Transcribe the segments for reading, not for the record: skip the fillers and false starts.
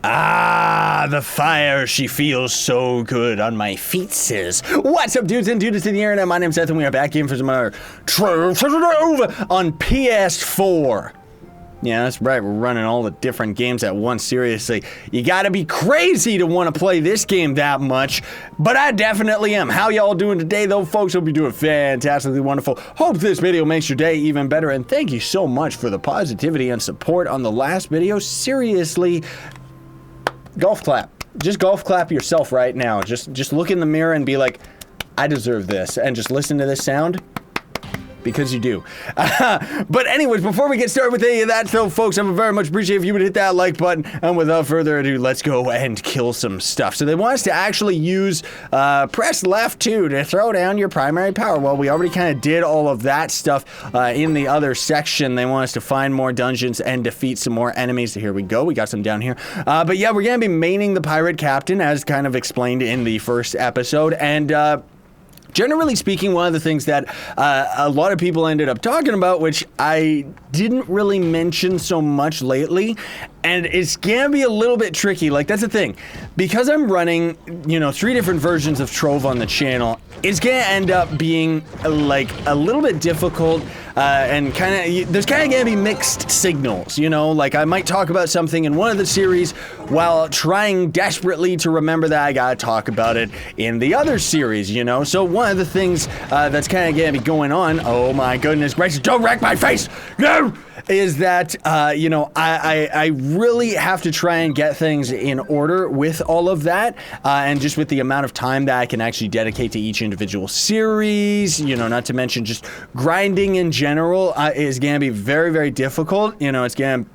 Ah, the fire, she feels so good on my feet, sis. What's up, dudes and dudes to the internet? My name's Scythe, and we are back in for some more Trove on PS4. Yeah, that's right, we're running all the different games at once. Seriously, you gotta be crazy to want to play this game that much, but I definitely am. How y'all doing today, though, folks? Hope you're doing fantastically wonderful. Hope this video makes your day even better, and thank you so much for the positivity and support on the last video. Seriously, golf clap. Just golf clap yourself right now. Just look in the mirror and be like, I deserve this, and just listen to this sound. Because you do. But anyways, before we get started with any of that, though, folks, I would very much appreciate if you would hit that like button. And without further ado, let's go and kill some stuff. So they want us to actually use press left 2 to throw down your primary power. Well, we already kind of did all of that stuff in the other section. They want us to find more dungeons and defeat some more enemies. So here we go. We got some down here. But yeah, we're going to be maining the pirate captain, as kind of explained in the first episode. And generally speaking, one of the things that a lot of people ended up talking about, which I didn't really mention so much lately, and it's gonna be a little bit tricky. Like, that's the thing. Because I'm running, you know, 3 different versions of Trove on the channel, it's gonna end up being, like, a little bit difficult, and there's kind of gonna be mixed signals, you know? Like, I might talk about something in one of the series while trying desperately to remember that I gotta talk about it in the other series, you know? So one of the things that's kind of gonna be going on, oh my goodness gracious, don't wreck my face! No! Is that, you know, I really have to try and get things in order with all of that, and just with the amount of time that I can actually dedicate to each individual series, you know, not to mention just grinding in general is gonna be very, very difficult. You know, it's gonna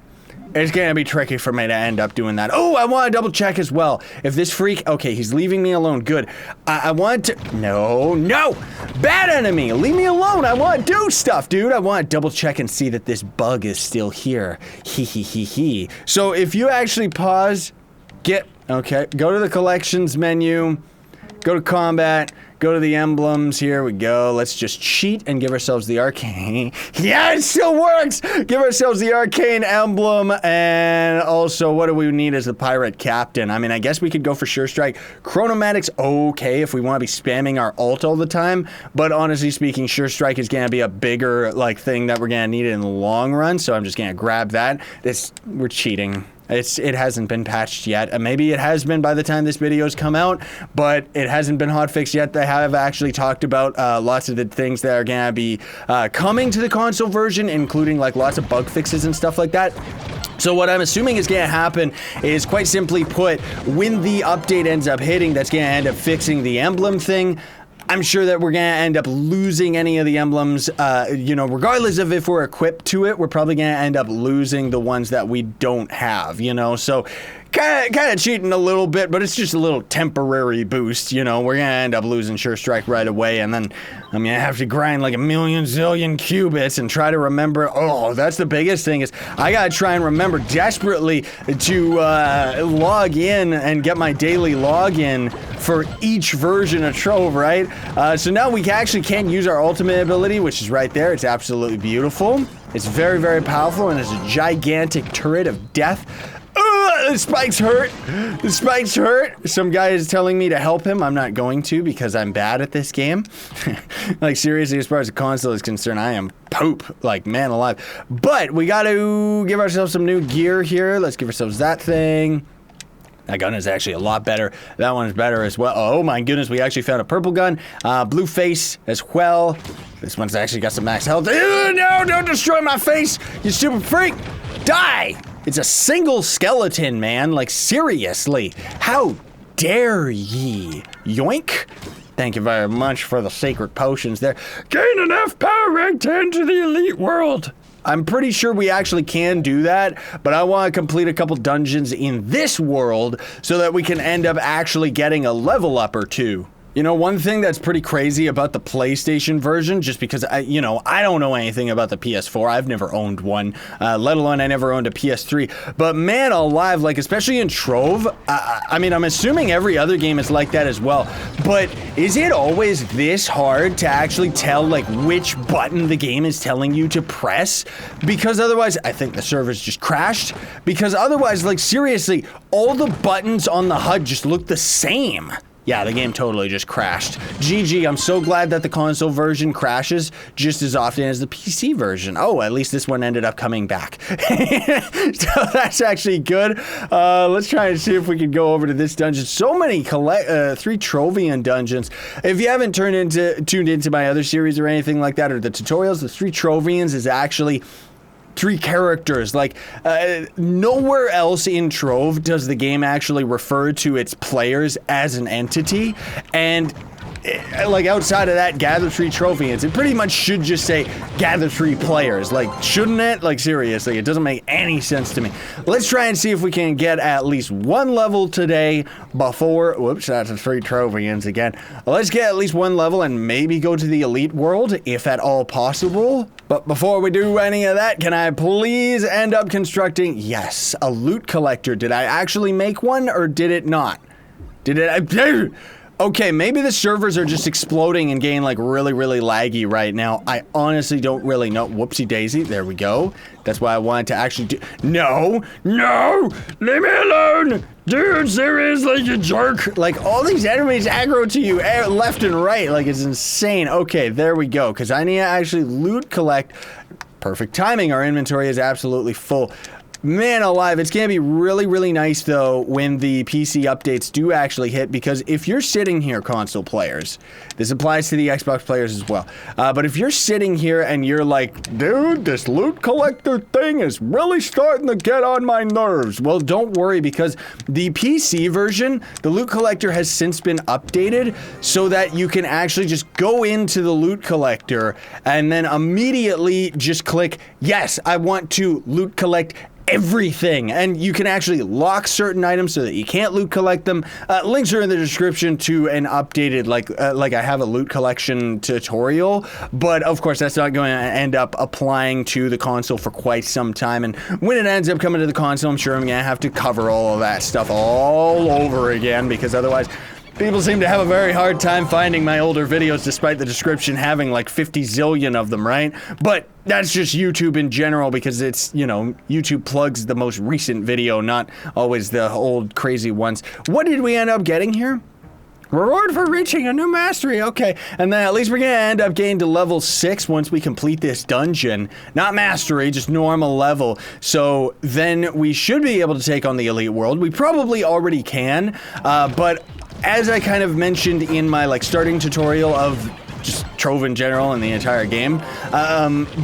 be tricky for me to end up doing that. Oh, I want to double check as well. If this freak, okay, he's leaving me alone. Good. I want to, no, bad enemy. Leave me alone. I want to do stuff, dude. I want to double check and see that this bug is still here. He. So if you actually pause, okay, go to the collections menu, go to combat, go to the emblems, here we go. Let's just cheat and give ourselves the arcane. Yeah, it still works! Give ourselves the arcane emblem, and also, what do we need as the pirate captain? I mean, I guess we could go for Sure Strike. Chronomatic's okay if we want to be spamming our ult all the time, but honestly speaking, Sure Strike is gonna be a bigger, like, thing that we're gonna need in the long run, so I'm just gonna grab that. We're cheating. It hasn't been patched yet, and maybe it has been by the time this video's come out, but it hasn't been hotfixed yet. They have actually talked about lots of the things that are gonna be coming to the console version, including like lots of bug fixes and stuff like that. So what I'm assuming is gonna happen is, quite simply put, when the update ends up hitting, that's gonna end up fixing the emblem thing. I'm sure that we're gonna end up losing any of the emblems, you know, regardless of if we're equipped to it, we're probably gonna end up losing the ones that we don't have, you know, so kind of cheating a little bit, but it's just a little temporary boost, you know. We're gonna end up losing Sure Strike right away, and then I have to grind like a million zillion qubits and try to remember. Oh, that's the biggest thing, is I gotta try and remember desperately to log in and get my daily login for each version of Trove, right? So now we actually can use our ultimate ability, which is right there. It's absolutely beautiful. It's very, very powerful, and it's a gigantic turret of death. The spikes hurt. The spikes hurt. Some guy is telling me to help him. I'm not going to, because I'm bad at this game. Like, seriously, as far as the console is concerned, I am poop. Like, man alive. But we got to give ourselves some new gear here. Let's give ourselves that thing. That gun is actually a lot better. That one is better as well. Oh my goodness, we actually found a purple gun. Blue face as well. This one's actually got some max health. Ew, no, don't destroy my face, you stupid freak. Die! It's a single skeleton, man. Like, seriously. How dare ye? Yoink. Thank you very much for the sacred potions there. Gain enough power rank to enter the elite world. I'm pretty sure we actually can do that, but I want to complete a couple dungeons in this world so that we can end up actually getting a level up or two. You know, one thing that's pretty crazy about the PlayStation version, just because I don't know anything about the PS4. I've never owned one, let alone I never owned a PS3. But man alive, like especially in Trove, I mean, I'm assuming every other game is like that as well. But is it always this hard to actually tell like which button the game is telling you to press? Because otherwise, I think the servers just crashed. Because otherwise, like seriously, all the buttons on the HUD just look the same. Yeah, the game totally just crashed. GG, I'm so glad that the console version crashes just as often as the PC version. Oh, at least this one ended up coming back. So that's actually good. Let's try and see if we can go over to this dungeon. So many 3 Trovian dungeons. If you haven't tuned into my other series or anything like that, or the tutorials, the 3 Trovians is actually 3 characters. Like, nowhere else in Trove does the game actually refer to its players as an entity, and like outside of that, gather 3 Trovians. It pretty much should just say gather 3 players. Like, shouldn't it? Like, seriously, it doesn't make any sense to me. Let's try and see if we can get at least 1 level today before, whoops, that's a 3 Trovians again. Let's get at least 1 level and maybe go to the elite world, if at all possible. But before we do any of that, can I please end up constructing, yes, a loot collector. Did I actually make one or did it not? Okay, maybe the servers are just exploding and getting like really laggy right now. I honestly don't really know. Whoopsie daisy, there we go. That's why I wanted to actually do. No, leave me alone. Dude, seriously, you jerk. Like, all these enemies aggro to you left and right. Like, it's insane. Okay, there we go. Because I need to actually loot collect. Perfect timing. Our inventory is absolutely full. Man alive, it's going to be really nice, though, when the PC updates do actually hit, because if you're sitting here, console players, this applies to the Xbox players as well, but if you're sitting here and you're like, dude, this loot collector thing is really starting to get on my nerves, well, don't worry, because the PC version, the loot collector has since been updated so that you can actually just go into the loot collector and then immediately just click, yes, I want to loot collect everything, and you can actually lock certain items so that you can't loot collect them. Links are in the description to an updated, like I have a loot collection tutorial, but of course that's not going to end up applying to the console for quite some time, and when it ends up coming to the console, I'm sure I'm going to have to cover all of that stuff all over again, because otherwise people seem to have a very hard time finding my older videos despite the description having like 50 zillion of them, right? But that's just YouTube in general, because it's, you know, YouTube plugs the most recent video, not always the old crazy ones. What did we end up getting here? Reward for reaching a new mastery. Okay, and then at least we're gonna end up getting to level 6 once we complete this dungeon. Not mastery, just normal level. So then we should be able to take on the elite world. We probably already can, but as I kind of mentioned in my like starting tutorial of just Trove in general and the entire game,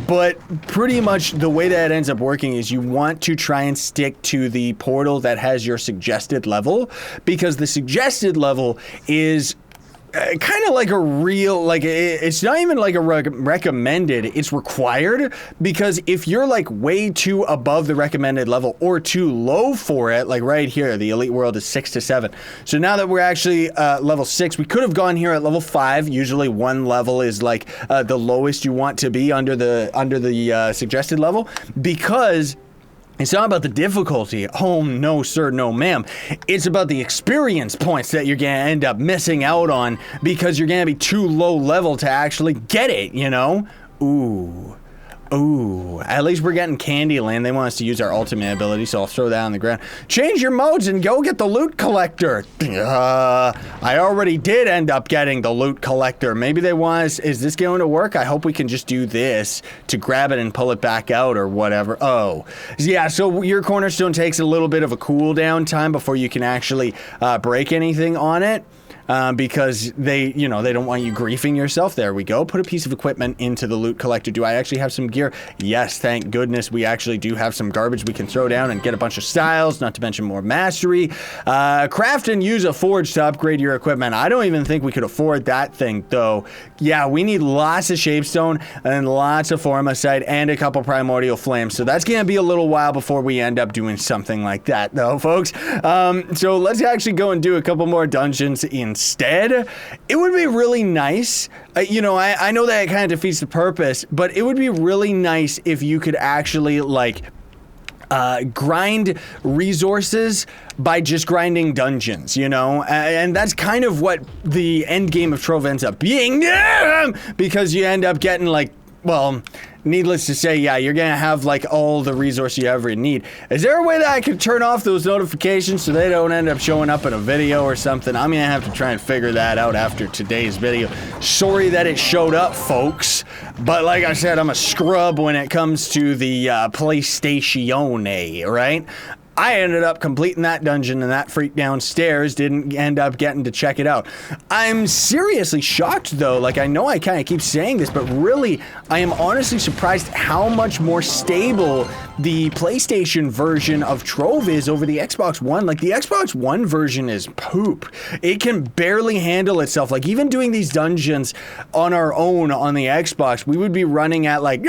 but pretty much the way that it ends up working is you want to try and stick to the portal that has your suggested level, because the suggested level is kind of like a real, like, it's not even like a recommended, it's required, because if you're like way too above the recommended level or too low for it, like right here, the elite world is 6 to 7. So now that we're actually level 6, we could have gone here at level 5. Usually 1 level is like the lowest you want to be under the suggested level, because it's not about the difficulty. Oh, no, sir, no, ma'am. It's about the experience points that you're going to end up missing out on because you're going to be too low level to actually get it, you know? Ooh, at least we're getting Candyland. They want us to use our ultimate ability, so I'll throw that on the ground. Change your modes and go get the loot collector. I already did end up getting the loot collector. Maybe they want us, is this going to work? I hope we can just do this to grab it and pull it back out or whatever. Oh, yeah, so your cornerstone takes a little bit of a cooldown time before you can actually break anything on it. Because they don't want you griefing yourself. There we go. Put a piece of equipment into the loot collector. Do I actually have some gear? Yes, thank goodness we actually do have some garbage we can throw down and get a bunch of styles, not to mention more mastery. Craft and use a forge to upgrade your equipment. I don't even think we could afford that thing, though. Yeah, we need lots of shapestone and lots of formicite and a couple primordial flames. So that's going to be a little while before we end up doing something like that, though, folks. So let's actually go and do a couple more dungeons in instead, it would be really nice. You know, I know that it kind of defeats the purpose, but it would be really nice if you could actually, like, grind resources by just grinding dungeons, you know? And that's kind of what the end game of Trove ends up being, because you end up getting, like, well, needless to say, yeah, you're gonna have, like, all the resources you ever need. Is there a way that I could turn off those notifications so they don't end up showing up in a video or something? I'm gonna have to try and figure that out after today's video. Sorry that it showed up, folks, but like I said, I'm a scrub when it comes to the PlayStation, right? I ended up completing that dungeon, and that freak downstairs didn't end up getting to check it out. I'm seriously shocked, though. Like, I know I kind of keep saying this, but really, I am honestly surprised how much more stable the PlayStation version of Trove is over the Xbox One. Like, the Xbox One version is poop. It can barely handle itself. Like, even doing these dungeons on our own on the Xbox, we would be running at, like,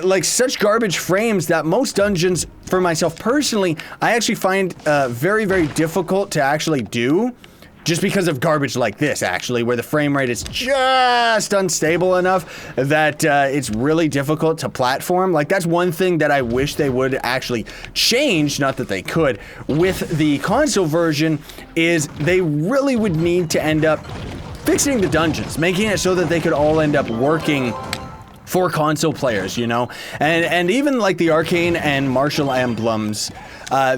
like, such garbage frames that most dungeons, for myself personally, I actually find very, very difficult to actually do, just because of garbage like this, actually, where the frame rate is just unstable enough that it's really difficult to platform. Like, that's one thing that I wish they would actually change, not that they could, with the console version, is they really would need to end up fixing the dungeons, making it so that they could all end up working for console players, you know? And even like the arcane and martial emblems,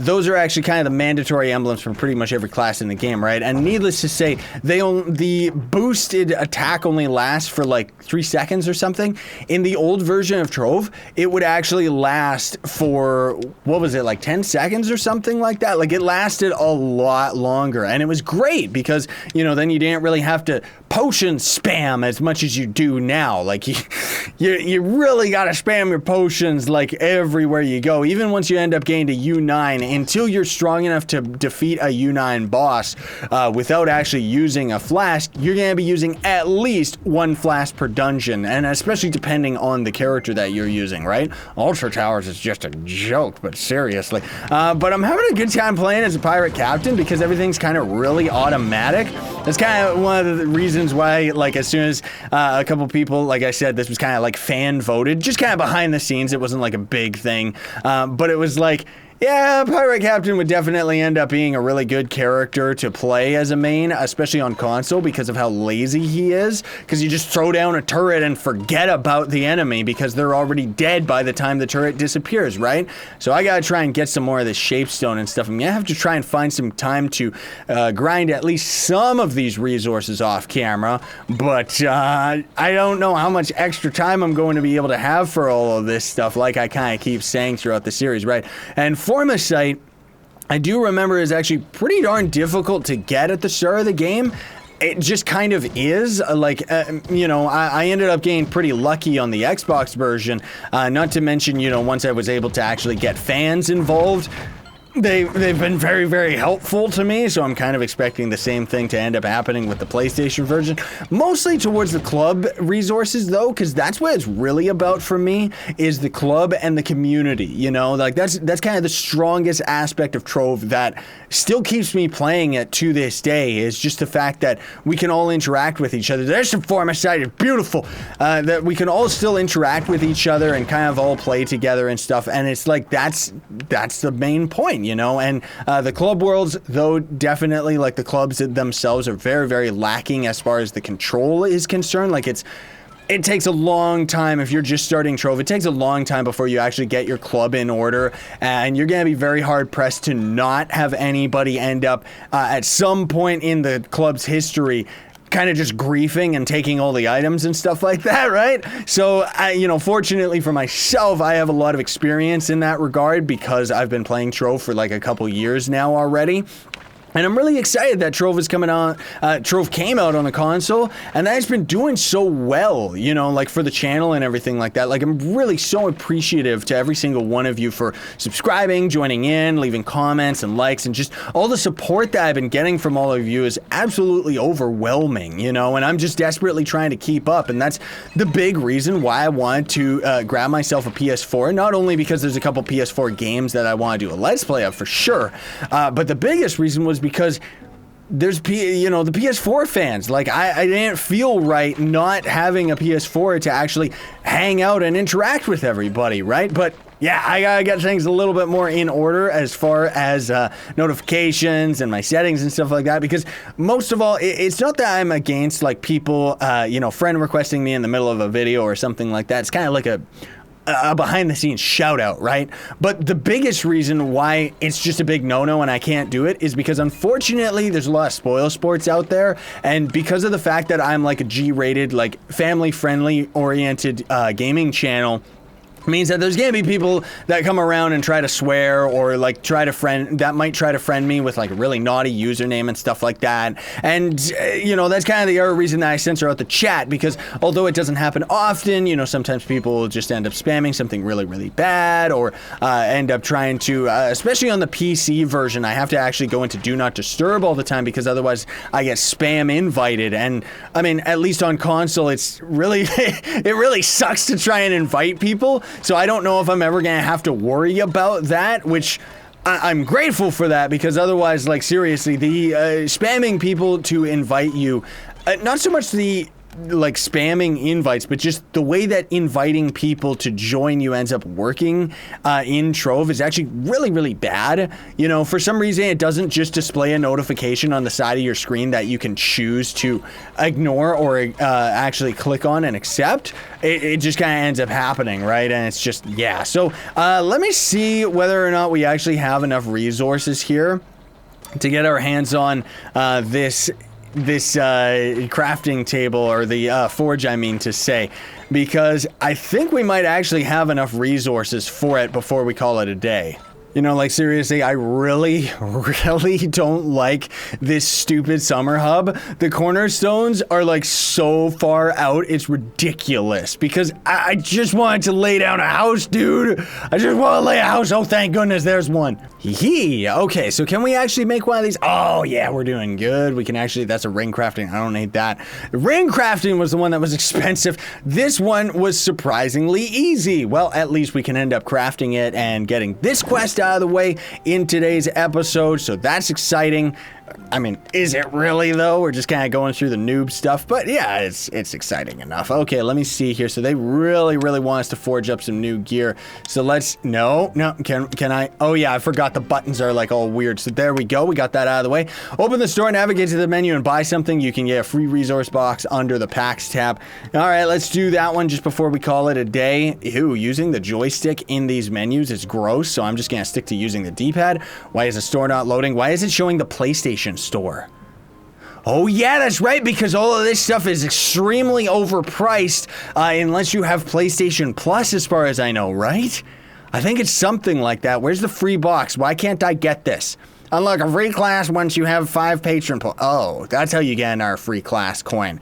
those are actually kind of the mandatory emblems for pretty much every class in the game, right? And needless to say, the boosted attack only lasts for like 3 seconds or something. In the old version of Trove, it would actually last for, what was it, like 10 seconds or something like that? Like, it lasted a lot longer, and it was great because, you know, then you didn't really have to potion spam as much as you do now. Like, you really gotta spam your potions like everywhere you go. Even once you end up getting to U9, until you're strong enough to defeat a U9 boss without actually using a flask, you're gonna be using at least 1 flask per dungeon, and especially depending on the character that you're using, right? Ultra Towers is just a joke, but seriously. But I'm having a good time playing as a pirate captain because everything's kind of really automatic. That's kind of one of the reasons why, like, as soon as a couple people, like I said, this was kind of like fan voted, just kind of behind the scenes. It wasn't like a big thing, but it was like, yeah, Pirate Captain would definitely end up being a really good character to play as a main, especially on console because of how lazy he is. Because you just throw down a turret and forget about the enemy because they're already dead by the time the turret disappears, right? So I gotta try and get some more of this shapestone and stuff. I'm gonna have to try and find some time to grind at least some of these resources off camera, but I don't know how much extra time I'm going to be able to have for all of this stuff, like I kind of keep saying throughout the series, right? And Scythe, I do remember, is actually pretty darn difficult to get at the start of the game. It just kind of is. Like, you know, I ended up getting pretty lucky on the Xbox version, not to mention, you know, once I was able to actually get fans involved, they've been very, very helpful to me, so I'm kind of expecting the same thing to end up happening with the PlayStation version. Mostly towards the club resources, though, because that's what it's really about for me, is the club and the community, you know? Like, that's kind of the strongest aspect of Trove that still keeps me playing it to this day, is just the fact that we can all interact with each other. There's some former side, it's beautiful, that we can all still interact with each other and kind of all play together and stuff, and it's like, that's the main point, you know? And the club worlds, though, definitely, like, the clubs themselves are very, very lacking as far as the control is concerned. Like, it takes a long time if you're just starting Trove. It takes a long time before you actually get your club in order, and you're gonna be very hard pressed to not have anybody end up at some point in the club's history kind of just griefing and taking all the items and stuff like that, right? So, you know, fortunately for myself, I have a lot of experience in that regard because I've been playing Trove for like a couple years now already. And I'm really excited that Trove is coming on. Trove came out on the console, and that's been doing so well, you know, like for the channel and everything like that. Like, I'm really so appreciative to every single one of you for subscribing, joining in, leaving comments and likes, and just all the support that I've been getting from all of you is absolutely overwhelming, you know, and I'm just desperately trying to keep up. And that's the big reason why I wanted to grab myself a PS4, not only because there's a couple PS4 games that I want to do a Let's Play of for sure, but the biggest reason was because you know, the PS4 fans. Like, I didn't feel right not having a PS4 to actually hang out and interact with everybody, right? But yeah, I gotta get things a little bit more in order as far as notifications and my settings and stuff like that, because most of all, it's not that I'm against, like, people, you know, friend requesting me in the middle of a video or something like that. It's kind of like a behind-the-scenes shout-out, right? But the biggest reason why it's just a big no-no and I can't do it is because, unfortunately, there's a lot of spoil sports out there, and because of the fact that I'm like a G-rated, like, family-friendly oriented gaming channel, means that there's gonna be people that come around and try to swear, or like try to friend me with like a really naughty username and stuff like that. And you know, that's kind of the other reason that I censor out the chat, because although it doesn't happen often, you know, sometimes people will just end up spamming something really, really bad, or end up trying to, especially on the PC version, I have to actually go into Do Not Disturb all the time, because otherwise I get spam invited. And I mean, at least on console, it's really, it really sucks to try and invite people. So I don't know if I'm ever gonna have to worry about that, which I'm grateful for that, because otherwise, like, seriously, the spamming people to invite you, not so much the like spamming invites, but just the way that inviting people to join you ends up working in Trove is actually really, really bad. You know, for some reason, it doesn't just display a notification on the side of your screen that you can choose to ignore or actually click on and accept. It just kind of ends up happening, right? And it's just, yeah. So let me see whether or not we actually have enough resources here to get our hands on this crafting table, or the forge, I mean to say, because I think we might actually have enough resources for it before we call it a day. You know, like, seriously, I really, really don't like this stupid summer hub. The cornerstones are, like, so far out, it's ridiculous. Because I just wanted to lay down a house, dude. I just want to lay a house. Oh, thank goodness, there's one. Hee. Okay, so can we actually make one of these? Oh, yeah, we're doing good. We can actually, that's a ring crafting. I don't need that. Ring crafting was the one that was expensive. This one was surprisingly easy. Well, at least we can end up crafting it and getting this quest out of the way in today's episode, so that's exciting. I mean, is it really though? We're just kind of going through the noob stuff, but yeah, it's exciting enough. Okay, let me see here. So they really, really want us to forge up some new gear. So let's, no, can I? Oh yeah, I forgot the buttons are like all weird. So there we go. We got that out of the way. Open the store, navigate to the menu and buy something. You can get a free resource box under the packs tab. All right, let's do that one just before we call it a day. Ew, using the joystick in these menus is gross. So I'm just gonna stick to using the D-pad. Why is the store not loading? Why is it showing the PlayStation Store? Oh yeah, that's right, because all of this stuff is extremely overpriced unless you have PlayStation Plus, as far as I know, right? I think it's something like that. Where's the free box? Why can't I get this? Unlock a free class once you have 5 patron points. Oh, that's how you get our free class coin.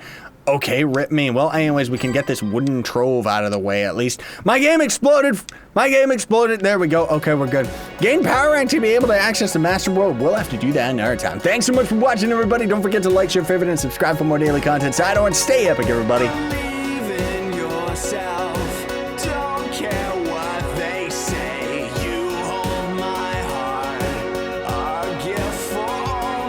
Okay, rip me. Well, anyways, we can get this wooden trove out of the way at least. My game exploded. My game exploded. There we go. Okay, we're good. Gain power rank to be able to access the master world. We'll have to do that another time. Thanks so much for watching, everybody. Don't forget to like, share, favorite, and subscribe for more daily content. Side on, stay epic, everybody.